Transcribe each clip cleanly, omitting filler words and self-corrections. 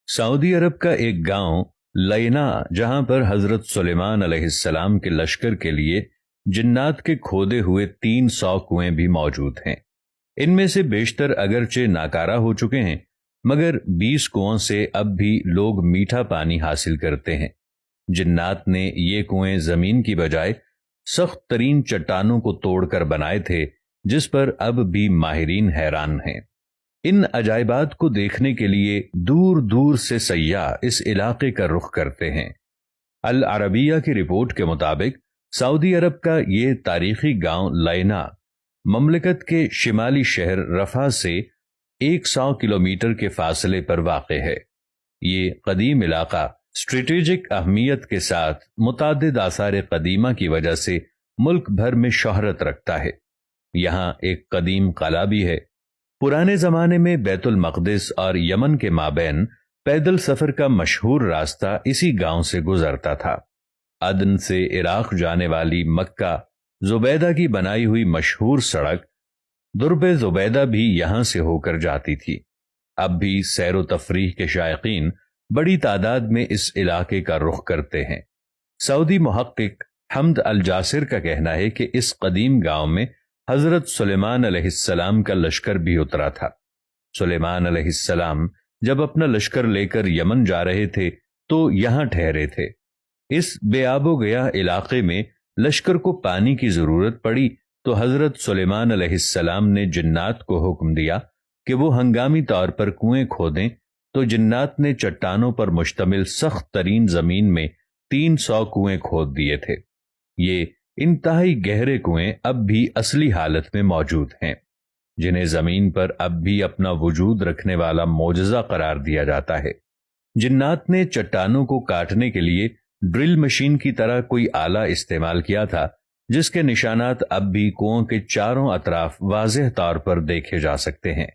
سعودی عرب کا ایک گاؤں لینا، جہاں پر حضرت سلیمان علیہ السلام کے لشکر کے لیے جنات کے کھودے ہوئے 300 کنویں بھی موجود ہیں۔ ان میں سے بیشتر اگرچہ ناکارہ ہو چکے ہیں، مگر 20 کنووں سے اب بھی لوگ میٹھا پانی حاصل کرتے ہیں۔ جنات نے یہ کنویں زمین کی بجائے سخت ترین چٹانوں کو توڑ کر بنائے تھے، جس پر اب بھی ماہرین حیران ہیں۔ ان عجائبات کو دیکھنے کے لیے دور دور سے سیاح اس علاقے کا رخ کرتے ہیں۔ العربیہ کی رپورٹ کے مطابق سعودی عرب کا یہ تاریخی گاؤں لینا مملکت کے شمالی شہر رفح سے 100 کلومیٹر کے فاصلے پر واقع ہے۔ یہ قدیم علاقہ اسٹریٹجک اہمیت کے ساتھ متعدد آثار قدیمہ کی وجہ سے ملک بھر میں شہرت رکھتا ہے۔ یہاں ایک قدیم قلعہ بھی ہے۔ پرانے زمانے میں بیت المقدس اور یمن کے مابین پیدل سفر کا مشہور راستہ اسی گاؤں سے گزرتا تھا۔ عدن سے عراق جانے والی مکہ زبیدہ کی بنائی ہوئی مشہور سڑک درب زبیدہ بھی یہاں سے ہو کر جاتی تھی۔ اب بھی سیر و تفریح کے شائقین بڑی تعداد میں اس علاقے کا رخ کرتے ہیں۔ سعودی محقق حمد الجاسر کا کہنا ہے کہ اس قدیم گاؤں میں حضرت سلیمان علیہ السلام کا لشکر بھی اترا تھا۔ سلیمان علیہ السلام جب اپنا لشکر لے کر یمن جا رہے تھے تو یہاں ٹھہرے تھے۔ اس بے آب و گیا علاقے میں لشکر کو پانی کی ضرورت پڑی تو حضرت سلیمان علیہ السلام نے جنات کو حکم دیا کہ وہ ہنگامی طور پر کنویں کھودیں، تو جنات نے چٹانوں پر مشتمل سخت ترین زمین میں 300 کنویں کھود دیے تھے۔ یہ انتہائی گہرے کنویں اب بھی اصلی حالت میں موجود ہیں، جنہیں زمین پر اب بھی اپنا وجود رکھنے والا معجزہ قرار دیا جاتا ہے۔ جنات نے چٹانوں کو کاٹنے کے لیے ڈرل مشین کی طرح کوئی آلہ استعمال کیا تھا، جس کے نشانات اب بھی کنووں کے چاروں اطراف واضح طور پر دیکھے جا سکتے ہیں۔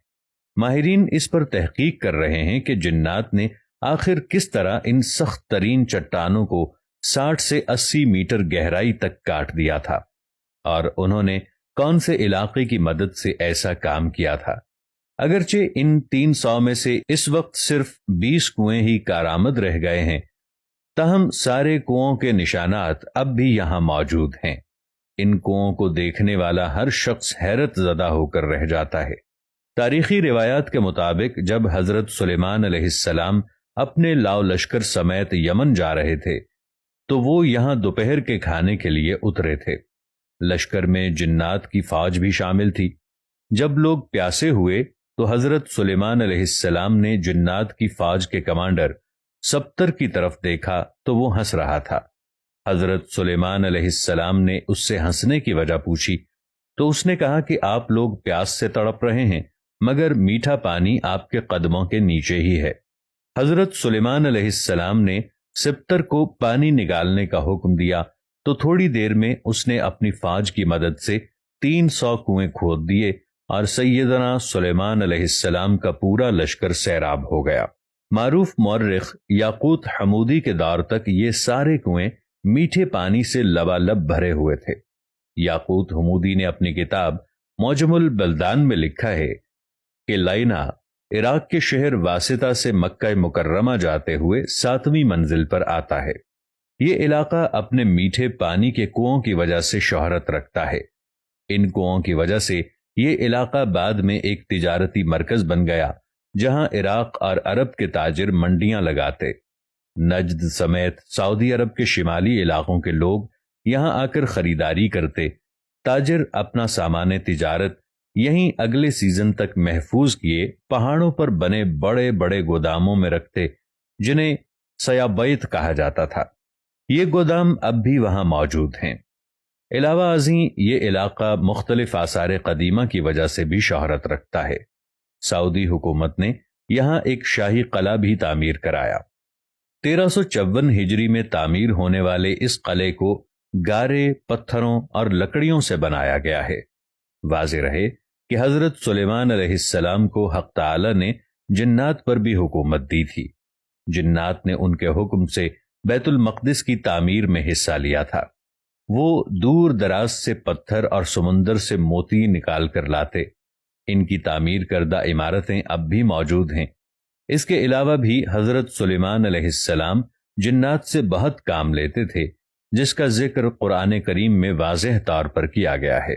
ماہرین اس پر تحقیق کر رہے ہیں کہ جنات نے آخر کس طرح ان سخت ترین چٹانوں کو 60 سے 80 میٹر گہرائی تک کاٹ دیا تھا، اور انہوں نے کون سے علاقے کی مدد سے ایسا کام کیا تھا۔ اگرچہ ان 300 میں سے اس وقت صرف 20 کنویں ہی کارآمد رہ گئے ہیں، تاہم سارے کنووں کے نشانات اب بھی یہاں موجود ہیں۔ ان کنووں کو دیکھنے والا ہر شخص حیرت زدہ ہو کر رہ جاتا ہے۔ تاریخی روایات کے مطابق جب حضرت سلیمان علیہ السلام اپنے لاؤ لشکر سمیت یمن جا رہے تھے تو وہ یہاں دوپہر کے کھانے کے لیے اترے تھے۔ لشکر میں جنات کی فوج بھی شامل تھی۔ جب لوگ پیاسے ہوئے تو حضرت سلیمان علیہ السلام نے جنات کی فوج کے کمانڈر سبتر کی طرف دیکھا تو وہ ہنس رہا تھا۔ حضرت سلیمان علیہ السلام نے اس سے ہنسنے کی وجہ پوچھی تو اس نے کہا کہ آپ لوگ پیاس سے تڑپ رہے ہیں، مگر میٹھا پانی آپ کے قدموں کے نیچے ہی ہے۔ حضرت سلیمان علیہ السلام نے سبتر کو پانی نکالنے کا حکم دیا تو تھوڑی دیر میں اس نے اپنی فوج کی مدد سے 300 کنویں کھود دیے اور سیدنا سلیمان علیہ السلام کا پورا لشکر سیراب ہو گیا۔ معروف مورخ یاقوت حمودی کے دور تک یہ سارے کنویں میٹھے پانی سے لبالب بھرے ہوئے تھے۔ یاقوت حمودی نے اپنی کتاب معجم البلدان میں لکھا ہے کہ لینا عراق کے شہر واسطہ سے مکہ مکرمہ جاتے ہوئے 7ویں منزل پر آتا ہے۔ یہ علاقہ اپنے میٹھے پانی کے کنووں کی وجہ سے شہرت رکھتا ہے۔ ان کنووں کی وجہ سے یہ علاقہ بعد میں ایک تجارتی مرکز بن گیا، جہاں عراق اور عرب کے تاجر منڈیاں لگاتے۔ نجد سمیت سعودی عرب کے شمالی علاقوں کے لوگ یہاں آ کر خریداری کرتے۔ تاجر اپنا سامان تجارت یہیں اگلے سیزن تک محفوظ کیے پہاڑوں پر بنے بڑے بڑے گوداموں میں رکھتے، جنہیں سیابیت کہا جاتا تھا۔ یہ گودام اب بھی وہاں موجود ہیں۔ علاوہ ازیں یہ علاقہ مختلف آثار قدیمہ کی وجہ سے بھی شہرت رکھتا ہے۔ سعودی حکومت نے یہاں ایک شاہی قلعہ بھی تعمیر کرایا۔ 1354 ہجری میں تعمیر ہونے والے اس قلعے کو گارے، پتھروں اور لکڑیوں سے بنایا گیا ہے۔ واضح رہے کہ حضرت سلیمان علیہ السلام کو حق تعالی نے جنات پر بھی حکومت دی تھی۔ جنات نے ان کے حکم سے بیت المقدس کی تعمیر میں حصہ لیا تھا۔ وہ دور دراز سے پتھر اور سمندر سے موتی نکال کر لاتے۔ ان کی تعمیر کردہ عمارتیں اب بھی موجود ہیں۔ اس کے علاوہ بھی حضرت سلیمان علیہ السلام جنات سے بہت کام لیتے تھے، جس کا ذکر قرآن کریم میں واضح طور پر کیا گیا ہے۔